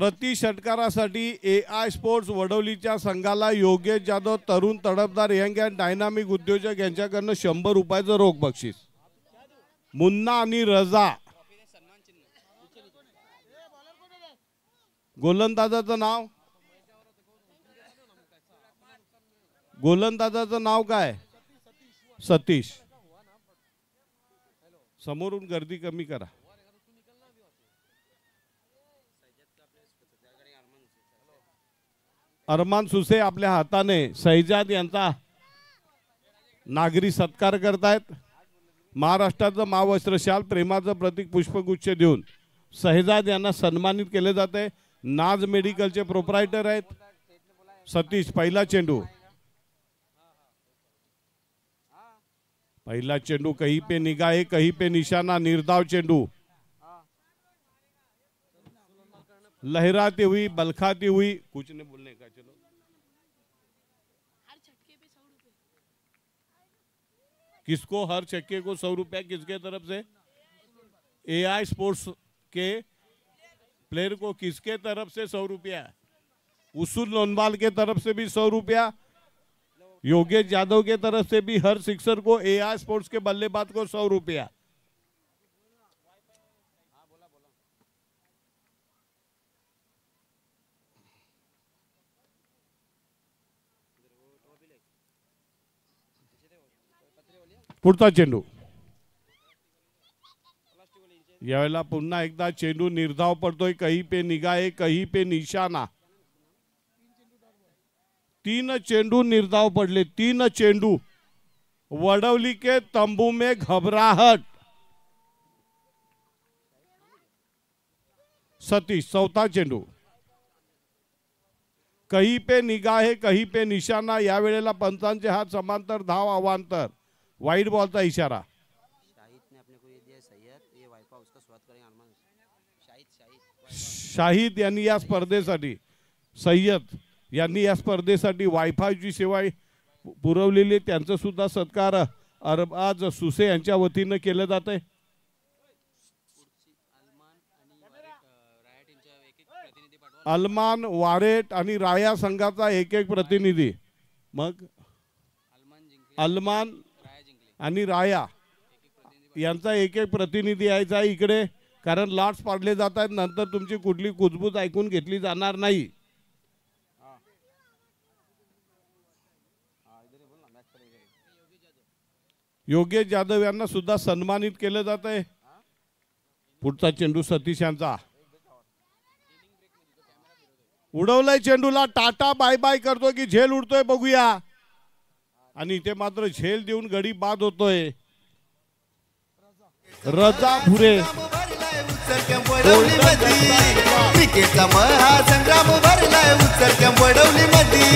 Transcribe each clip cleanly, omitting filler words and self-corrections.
प्रति षटकारासाठी AI sports वडवलीच्या संघाला योगेश जाधव, तरुण तडफदार यंग अँड डायनामिक उद्योजक यांच्याकडनं 100 रुपयाचं रोख बक्षीस। मुन्ना आणि रजा, गोलंदाजाचं नाव, गोलंदाजाचं नाव काय? सतीश। समोरून गर्दी कमी करा। अरमान सुसे आपल्या हाताने सैजाद यांचा नागरी सत्कार करतायत। महाराष्ट्राचं महावस्त्र शाल प्रेमाचं प्रतीक पुष्पगुच्छ देऊन सैजाद यांना सन्मानित केले जाते। नाज मेडिकलचे प्रोप्रायटर आहेत सतीश। पहिला चेंडू, पहला चेंडू कहीं पे निगाह है कहीं पे निशाना, निर्धाव चेंडू लहराती हुई बलखाती हुई, कुछ नहीं बोलने का, चलो किसको हर छक्के को 100 रुपया, किसके तरफ से? AI स्पोर्ट्स के प्लेयर को किसके तरफ से 100 रुपया? उसूल लोनबाल के तरफ से भी 100 रुपया, योगेश यादव के तरफ से भी हर सिक्सर को AI स्पोर्ट्स के बल्लेबाज को 100 रुपया। पुढचा चेंडू, यावेळेला पुन्हा एकदा चेंडू निर्धाव पडतोय। कहीं पे निगाह है कहीं पे निशाना, 3 चेंडू निर्धाव पडले, 3 चेंडू। वडवली के तंबू में घबराहट। सतीश, चौथा चेंडू, कहीं पे निगाह है कहीं पे निशाना। या वेळेला पंचांचे हात समांतर, धाव अवांतर, वाइड बॉल का इशारा। शाहिद ने अपने को ये दिया सैयद, ये वाइफा उसका स्वागत करेंगे अरमान। शाहिद यांनी या स्पर्धेसाठी, सय्यद यांनी या स्पर्धेसाठी वायफायची सेवा पुरवलेली, त्यांचा सुद्धा सत्कार अरबाज सुसे यांच्या वतीने केले जाते। अलमान, वारेट आणि राया संघाचा एक एक प्रतिनिधी, मग अलमान आणि राया यांचा एक एक प्रतिनिधी यायचा इकडे, कारण लॉट्स पाडले जात आहेत। नंतर तुमची कुठली कुजबूज ऐकून घेतली जाणार नाही। योगेश जाधव यांना सुद्धा सन्मानित केले जाते। पुढचा चेंडू सतीश यांचा, उडवलाय चेंडूला, टाटा बाय बाय करतो की झेल उडतोय बघूया, आणि इथे मात्र झेल देऊन गडी बाद होतोय। रजा भुरे, क्रिकेटचा महासंग्राम भरलाय उत्सर्ग वडवली मधी।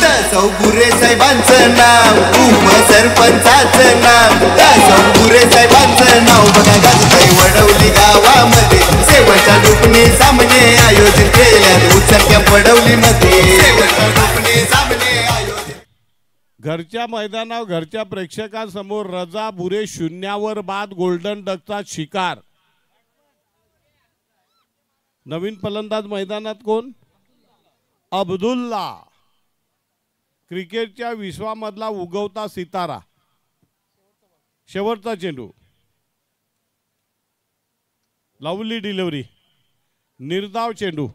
दासव भुरे साहेबांचं नाव, उपसरपंचाचं नाव, दासव भुरे साहेबांचं नाव बघा गाजतंय वडवली गावामध्ये। शेवटच्या दुपणी सामने आयोजित केल्यात उत्सर्ग वडवली मध्ये, शेवटच्या दुपणी सामने आयोजित। घरच्या मैदानावर घरच्या प्रेक्षकांसमोर रजा भुरे 0 बाद, गोल्डन डकचा शिकार। नवीन फलंदाज मैदानात कोण? अब्दुल्ला, क्रिकेटच्या विश्वामधला उगवता सितारा। शेवटचा चेंडू, लवली डिलिव्हरी, निर्धाव चेंडू।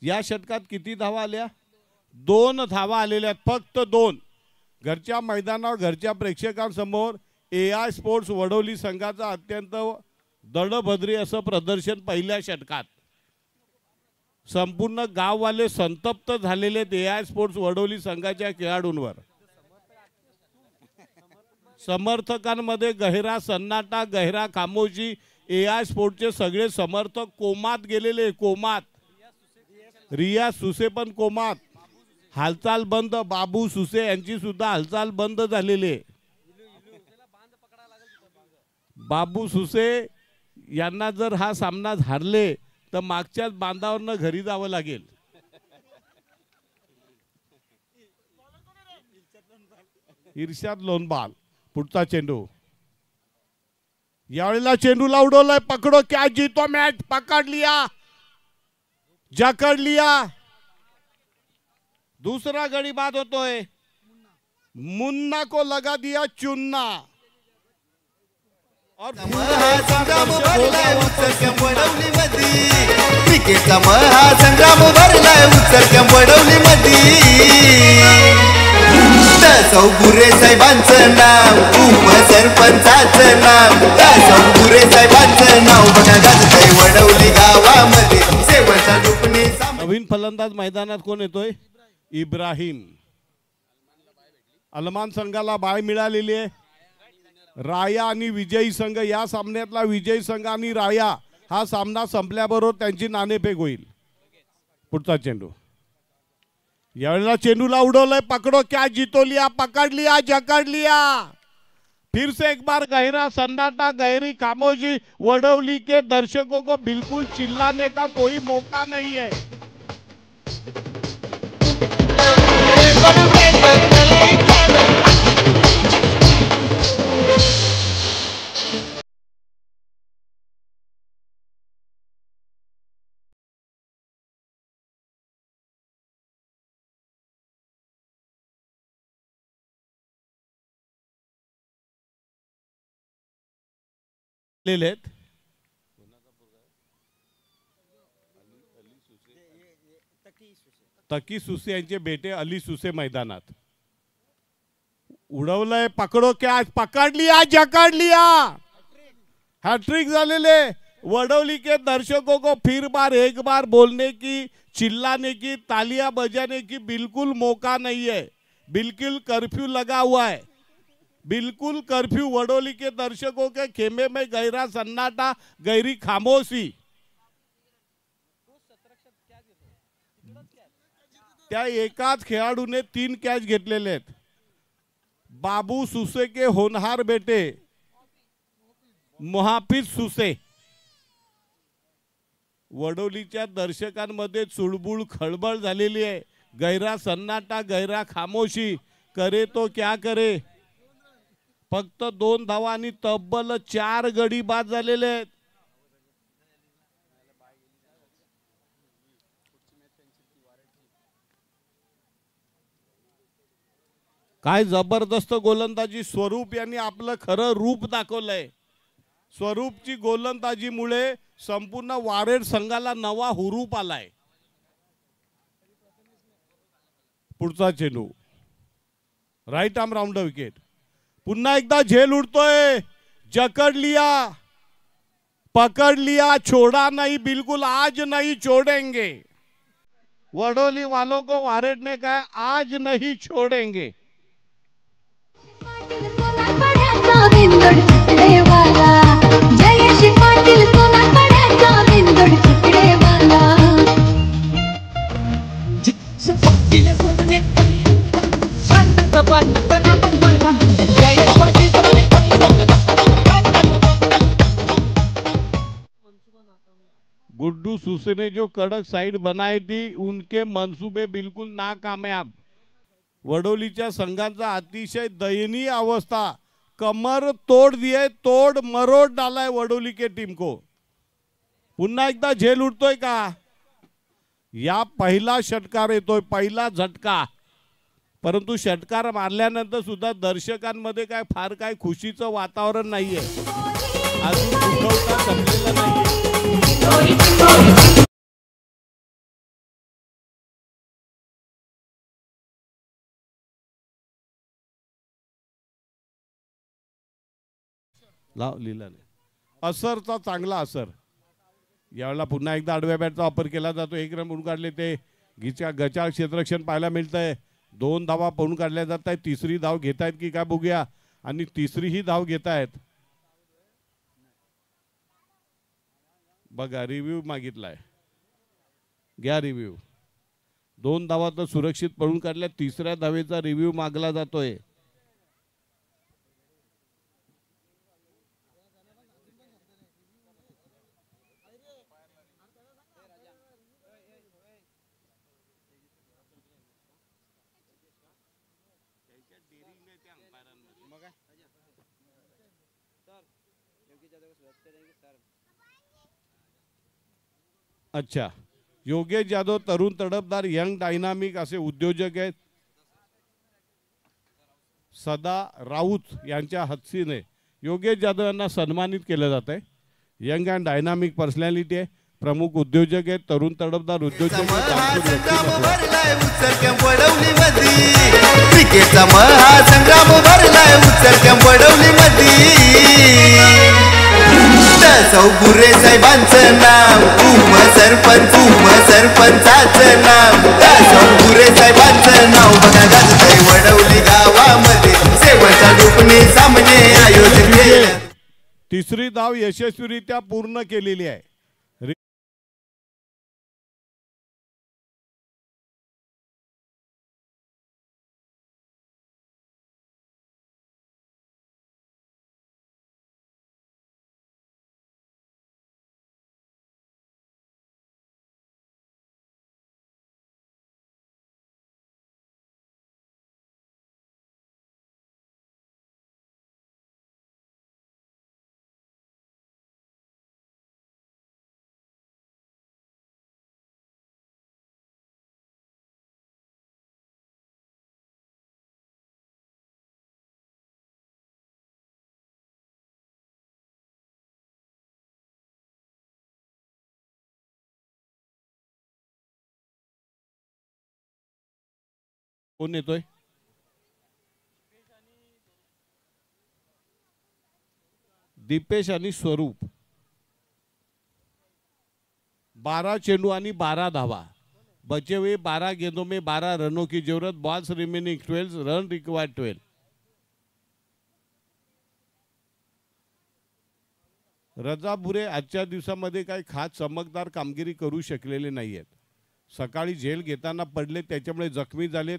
या षटकात किती धावा आल्या? 2 धावा आलेल्या, फक्त 2। घरच्या मैदानावर घरच्या प्रेक्षकांसमोर AI स्पोर्ट्स वडवली संघाचा अत्यंत दडभद्री असं प्रदर्शन पहिल्या षटकात। संपूर्ण गाववाले संतप्त झालेले AI स्पोर्ट्स वडवली संघाच्या खेळाडूंवर। समर्थकांमध्ये गहिरा सन्नाटा, गहिरा खामोशी। AI स्पोर्ट्सचे सगळे समर्थक कोमात गेलेले, कोमात। रिया सुसे पण कोमात, हालचाल बंद। बाबू सुसे यांची सुद्धा हालचाल बंद झालेली। बाबू सुसे यांना जर हा सामना हारले तर मागच्याच बांधावरनं घरी जावं लागेल। इर्शाद लोनबाल, पुढचा चेंडू, यावेळेला चेंडूला उडवलंय, पकडो क्या जीतो मैच, पकड़ लिया, जकड़ लिया. दूसरा गडी बाद होतोय. मुन्ना को लगा दिया चुन्ना. और महासंग्राम भरलाय उचलक्या वडवली मधी. क्रिकेटचा महासंग्राम भरलाय उचलक्या वडवली मधी. दासो बुरे साहेबांचं नाव, उपसरपंचाचं नाव. दासो बुरे साहेबांचं नाव बघा गाजतंय वडवली गावामध्ये. सेवचा डुपणी नवीन फलंदाज मैदानात कोण येतोय? इब्राहिम. अलमान संघाला बाय मिळालेली आहे. राया आणि विजयी संघ, या सामन्यातला विजयी संघ आणि राया हा सामना संपल्याबरोबर त्यांची नाणेफेक होईल. पुढचा चेंडू. यावेळेला चेंडूला उडवलंय, पकडो क्या जीतो लिया, पकड़ लिया, जकड़ लिया. फिर से एक बार गहरा सन्नाटा, गहरी खामोशी. वडोली के दर्शकों को बिल्कुल चिल्लाने का कोई मौका नहीं है. लेलेत तकी सुसे यांचे बेटे अली सुसे मैदानात. उडवलंय, पकडो क्या, पकड़ लिया, जकड़ लिया. हॅट्रिक झालेले. वडोली के दर्शकों को फिर बार एक बार बोलने की, चिल्लाने की, तालियां बजाने की बिल्कुल मौका नहीं है. बिल्कुल कर्फ्यू लगा हुआ है, बिल्कुल कर्फ्यू. वडोली के दर्शकों के खेमे में गहरा सन्नाटा, गहरी खामोशी. त्या एकाच खेळाडूने 3 कॅच घेतलेले आहेत. बाबू सुसे के होनहार बेटे मोहाफिज सुसे. वडोलीच्या दर्शकांमध्ये चुळबुळ, खळबळ झालेली आहे. गहरा सन्नाटा, गहरा खामोशी. करे तो क्या करे. फक्त 2 धावा आणि तब्बल 4 गडी बाद झालेले आहेत. काय जबरदस्त गोलंदाजी. स्वरूप यांनी आपलं खरं रूप दाखवलंय. स्वरूपची गोलंदाजीमुळे संपूर्ण वारेड संघाला नवा हुरूप आलाय. पुढचा चेंडू, राईट आर्म राऊंड विकेट. पुन्हा एकदा झेल उडतोय, जकड़ लिया, पकड़ लिया, छोड़ा नहीं, बिल्कुल आज नहीं छोड़ेंगे. वडोली वालों को वारेड ने कहा आज नहीं छोड़ेंगे. जयश्री पाटील सोनारपाड्याचा बिंदोड चिकडेवाला. गुड्डू सुसे ने जो कड़क साइड बनाई थी, उनके मंसूबे बिल्कुल नाकामयाब. वडोलीच्या संघाचा अतिशय दयनीय अवस्था. कमर तोड़ दिए, तोड़ मरोड़ डाला है वडोली के टीम को. पुन्हा एकदा झेल उडतोय का. या पहिला षटकार येतोय, पहिला झटका. परंतु षटकार मारल्यानंतर सुद्धा दर्शकांमध्ये काय फार काय खुशीचं वातावरण नाहीये. अजून दुखवता संपलेला नाहीये. लाव लिहिला नाही. असरचा चांगला असर. यावेळेला पुन्हा एकदा आडव्या बॅटचा वापर केला जातो. 1 रन पळून काढले ते गचाळ क्षेत्ररक्षण पाहायला मिळतंय. 2 धावा पळून काढल्या जात आहेत. तिसरी धाव घेतायत की काय बघूया. आणि तिसरीही धाव घेतायत. बघा, रिव्ह्यू मागितलाय, घ्या रिव्ह्यू. 2 धावा तर सुरक्षित पळून काढल्या. तिसऱ्या धावेचा रिव्ह्यू मागला जातोय. अच्छा, योगेश जाधव तरुण तडफदार यंग डायनामिक असे उद्योजक आहेत. सदा राऊत यांच्या हस्तीने योगेश जाधव यांना सन्मानित केलं जात आहे. यंग अँड डायनामिक पर्सनॅलिटी आहे, प्रमुख उद्योजक आहेत, तरुण तडफदार उद्योजक क्रिकेटचा महासंग्राम भरलाय उचलक्या वडवली मधी. चौगुरे साहेबांचं नाव सरपंचाचं नाव. चौगुरे साहेबांचं नाव बघा गाजतंय वडवली गावामध्ये. सेवाच्या डुकणी सामने आयोजित केले. तिसरी धाव यशस्वीरित्या पूर्ण केलेली आहे. कोण येतोय? दीपेश आणि स्वरूप. 12 चेंडू आणि 12 धावा. बचे हुए 12 गेंदों में 12 रनों की जरूरत. Balls remaining 12 run required 12. रजा बुरे आजच्या दिवसामध्ये काही खास चमकदार कामगिरी करू शकलेले नाही आहेत. सकाळी झेल घेताना पडले, त्याच्यामुळे जखमी झालेत.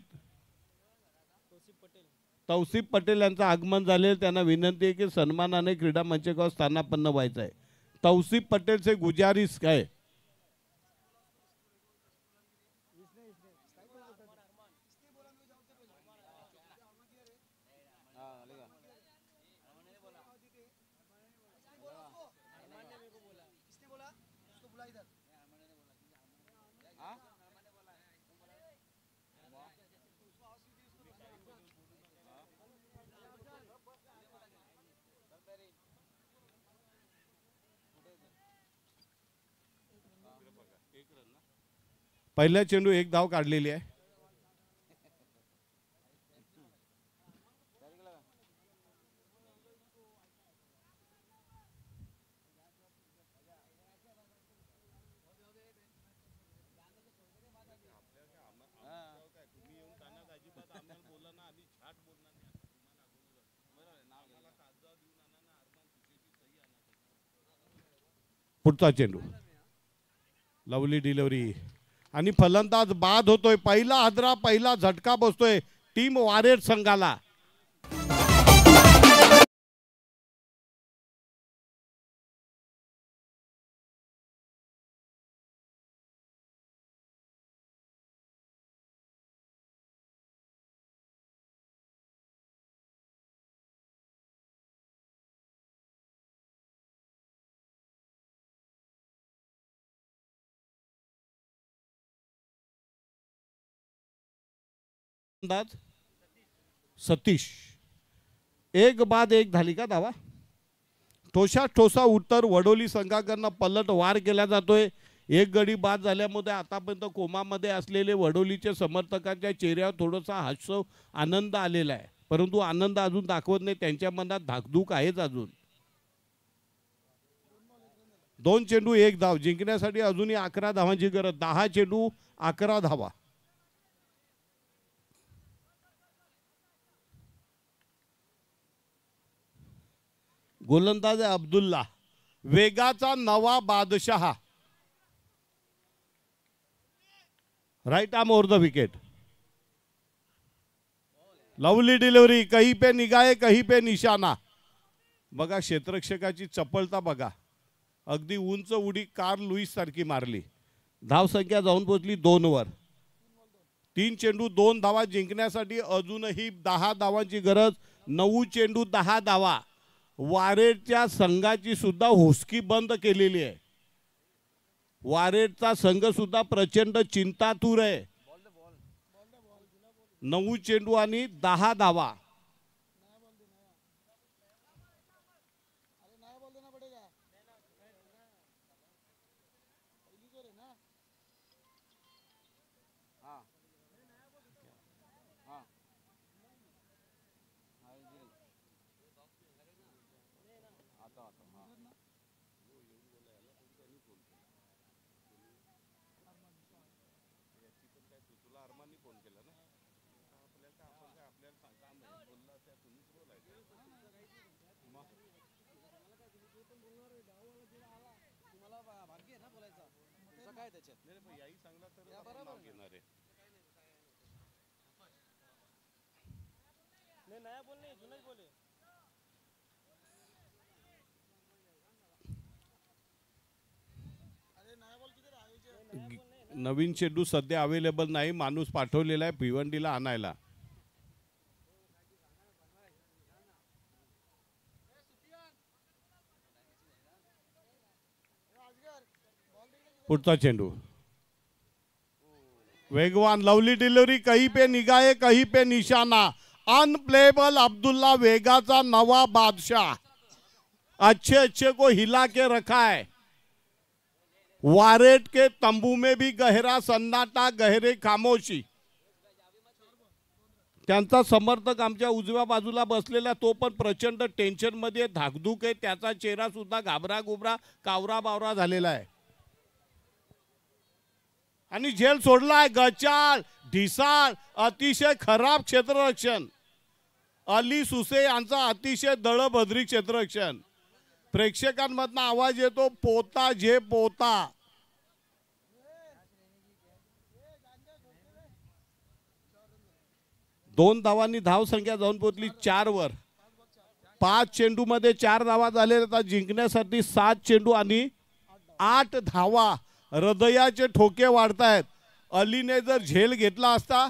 तौसिफ पटेल यांचं आगमन झाले. त्यांना विनंती आहे की सन्मानाने क्रीडा मंचकावर स्थानापन्न व्हायचं आहे. तौसिफ पटेल से गुजारिश है. पहिला चेंडू 1 धाव काढलेली आहे. पुढचा चेंडू लवली डिलिव्हरी आणि फलंदाज बाद होतोय. पहिला हादरा, पहिला झटका बसतोय टीम वारेड संघाला. सतीश. एक बाद एक झाली का धावा. ठोसा ठोसा उत्तर वडोली संघाकडनं पलट वार केला जातोय. एक गडी बाद झाल्यामुळे आतापर्यंत कोमामध्ये असलेले वडोलीचे समर्थकांच्या चेहऱ्यावर थोडासा हास्य आनंद आलेला आहे, परंतु आनंद अजून दाखवत नाही. त्यांच्या मनात धाकधूक आहेच अजून. 2 चेंडू 1 धाव. जिंकण्यासाठी अजूनही 11 धावांची गरज. 10 चेंडू 11 धावा. गोलंदाज अब्दुल्ला, वेगाचा नवा बादशाह. Right arm over the wicket. Lovely delivery, कहीं पे निगाहे कहीं पे निशाना. बघा क्षेत्ररक्षकाची चपळता बघा. अगदी उंच उडी कार्ल लुईस सारखी मारली. धाव संख्या जाऊन पोहोचली 2 वर. 3 चेंडू 2 धावा. जिंकण्यासाठी अजूनही 10 धावांची गरज. 9 चेंडू 10 धावा. वारेडच्या संघाची सुद्धा हुसकी बंद केलेली आहे. वारेडचा संघ सुद्धा प्रचंड चिंतातूर आहे. 9 चेंडू आणि 10 धावा. नवीन चेंडू सध्या अवेलेबल नाही. माणूस पाठवलेला आहे भिवंडीला आणायला. पुढचा चेंडू वेगवान लवली डिलिव्हरी. कहीं पे निगाहे कहीं पे निशाना. अनप्लेबल अब्दुल्ला वेगा नवा बादशाह. अच्छे अच्छे को हिला के रखा है. वारेड के तंबू में भी गहरा सन्नाटा, गहरे खामोशी. त्यांचा समर्थक आमच्या उजव्या बाजूला बसलेला तो पण प्रचंड टेन्शन मध्ये धाकधूक आहे. त्याचा चेहरा सुद्धा घाबरा गुबरा कावरा बावरा झालेला आहे. आणि झेल सोडलाय. गचाळ ढिसाळ अतिशय खराब क्षेत्ररक्षण. अली सुसे यांचा अतिशय दळभद्री क्षेत्ररक्षण. प्रेक्षकांमधून आवाज येतो पोता जे पोता. दोन धावांनी धाव संख्या जाऊन पोहोचली 4 वर. 5 चेंडू मध्ये 4 धावा झाले. आता जिंकण्यासाठी 7 चेंडू आणि 8 धावा. हृदयाचे ठोके वाढतायत. अलीने जर झेल घेतला असता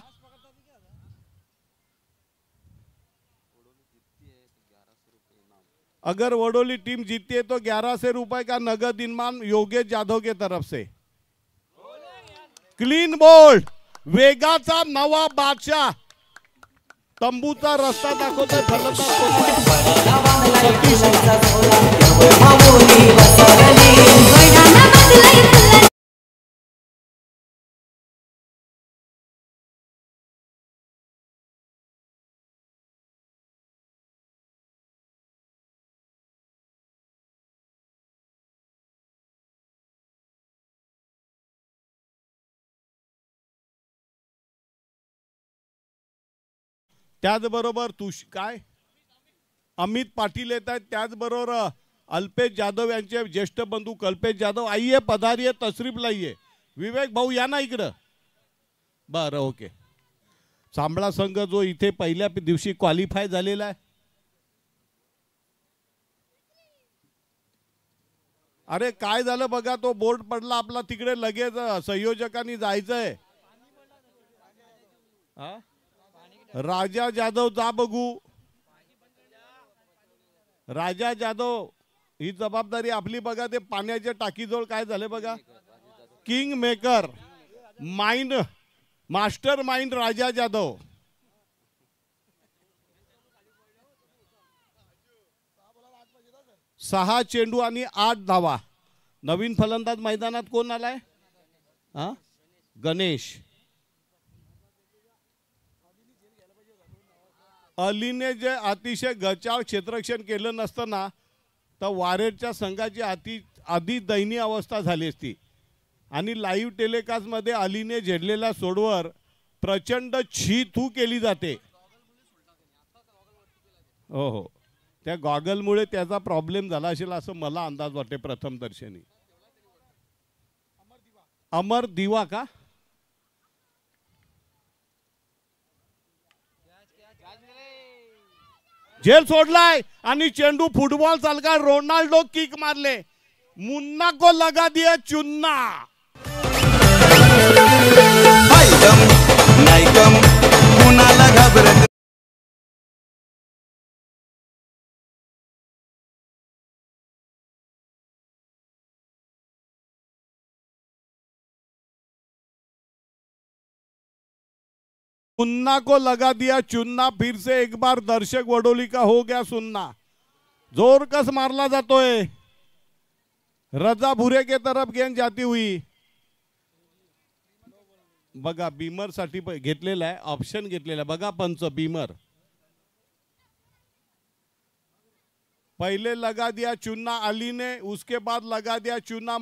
अगर वडोली टीम जीतती है तो 1100 रुपए का नगद इनाम योगेश यादव के तरफ से. क्लीन बोल्ड वेगाचा नवा बादशाह. तंबूचा रस्ता दाखवतोय त्याचबरोबर काय अमित पाटील येत आहेत. त्याचबरोबर अल्पेश जाधव यांचे ज्येष्ठ बंधू कल्पेश जाधव. आइए पधारिए तशरीफ लाइए. विवेक भाऊ या ना इकडं. बरं ओके. सांभळा संघ जो इथे पहिल्या दिवशी क्वालिफाय झालेला आहे. अरे काय झालं बघा. तो बोर्ड पडला आपला तिकडे. लगेच संयोजकांनी जायचंय. राजा जाधव जा बघू. राजा जाधव ही जबाबदारी आपली बघा. ते पाण्याच्या टाकीजवळ काय झाले बघा. Kingmaker mind mastermind Raja Jadhav. सहा चेंडू आणि 8 धावा. नवीन फलंदाज मैदानात कोण आलाय. गणेश. अलीने जे अतिशय गचाळ क्षेत्ररक्षण केलं नसतं ना तर वारेडच्या संघाची आधी दयनीय अवस्था झाली असती. आणि लाईव्ह टेलिकास्ट मध्ये अलीने झेडलेल्या सोडवर प्रचंड छी थू केली जाते. हो हो त्या गॉगलमुळे त्याचा प्रॉब्लेम झाला असेल असं मला अंदाज वाटते प्रथम दर्शनी. अमर दिवा का. झेल सोडलाय आणि चेंडू फुटबॉल चालका रोनाल्डो किक मारले. मुन्ना को लगा दिया चुन्ना. नाही गम कुणाला घाबरत मुन्ना को लगा दिया चुन्ना, फिर से एक बार दर्शक वडोली का हो गया सुनना। जोर कस मारला जातोय, रजा भुरे के तरफ गेंद जाती हुई। बघा बीमर साठी घेतलेला आहे, ऑप्शन घेतलेला बघा पंच बीमर। पहले लगा दिया चुन्ना अली ने, उसके बाद लगा दिया चुन्ना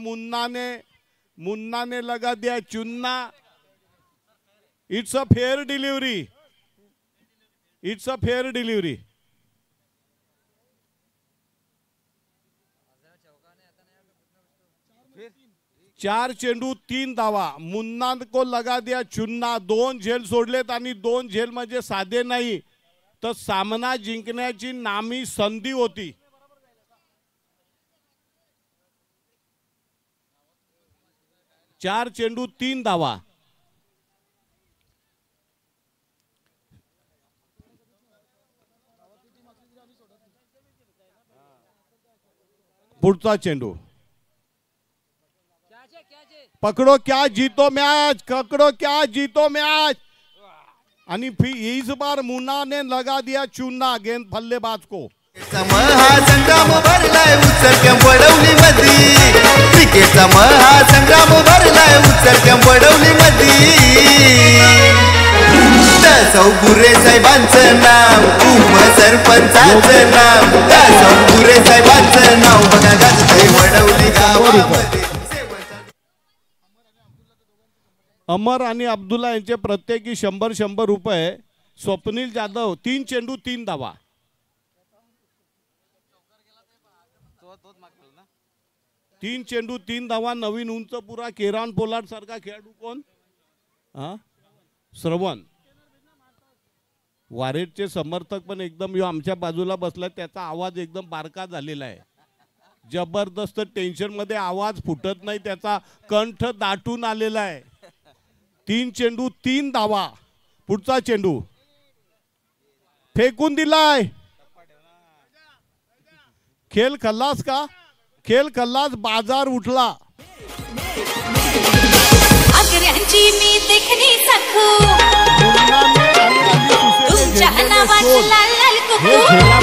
मुन्ना ने लगा दिया Chunna. It's a fair delivery, it's a fair delivery. चार चेंडू 3 धावा। मुन्ना को लगा दिया चुन्ना, 2 झेल सोडलेत आणि 2 झेल म्हणजे साधे नाही तर सामना जिंकण्याची नामी संधी होती। 4 चेंडू 3 धावा। पुढचा चेंडू, पकड़ो क्या जीतो मैच, पकड़ो क्या जीतो मैच। आणि इस बार मुन्ना ने लगा दिया चुन्ना गेंद फल्लेबाज को। महासंग्राम भरलाय उत्सर्ग वडवली मधी, क्रिकेटचा महासंग्राम भरलाय उत्सर्ग वडवली मधी। दासव गुरे साहेबांचं नाव, उपसरपंचाचं नाव, दासव गुरे साहेबांचं नाव बघा गाजतंय वडवली गावामध्ये। अमर आणि अब्दुल्ला यांचे प्रत्येकी 100 रुपये। स्वप्नील जाधव 3 चेंडू 3 धावा। 3 चेंडू 3 धावा। नवीन उंचपुरा केरान पोलार्ड सारखा खेळाडू कोण? श्रवण वारेटचे समर्थक पण एकदम यो आमच्या बाजूला बसला, त्याचा आवाज एकदम बारका झालेला आहे। जबरदस्त टेन्शन मध्ये आवाज फुटत नाही, त्याचा कंठ दाटून आलेला आहे। 3 चेंडू 3 धावा। पुढचा चेंडू फेकून दिलाय। खेळ खल्लास का? खेळ खल्लास, बाजार उठला। आगऱ्यांची मी देखणी सखू, तुमच्या नावाचं लाल लाल कुकू। चला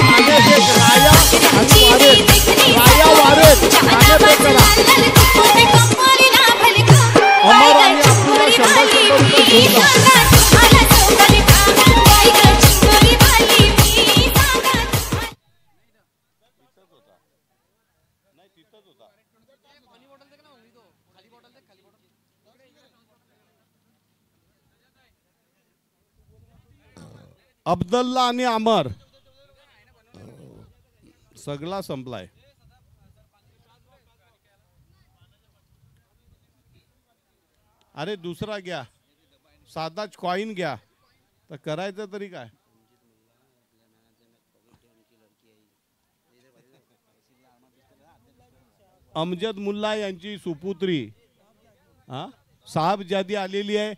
मागे एक राया आणि राया वारेट मागे करा। अमर आणि अब्दुल्ला 100 रुपये घेऊन जा। अब्दुल्ला आणि अमर सगळा संपलाय। अरे दुसरा घ्या, साधाच कॉइन घ्या, तर करायचं तरी काय। अमजद मुल्ला यांची सुपुत्री साहबजादी आलेली आहे।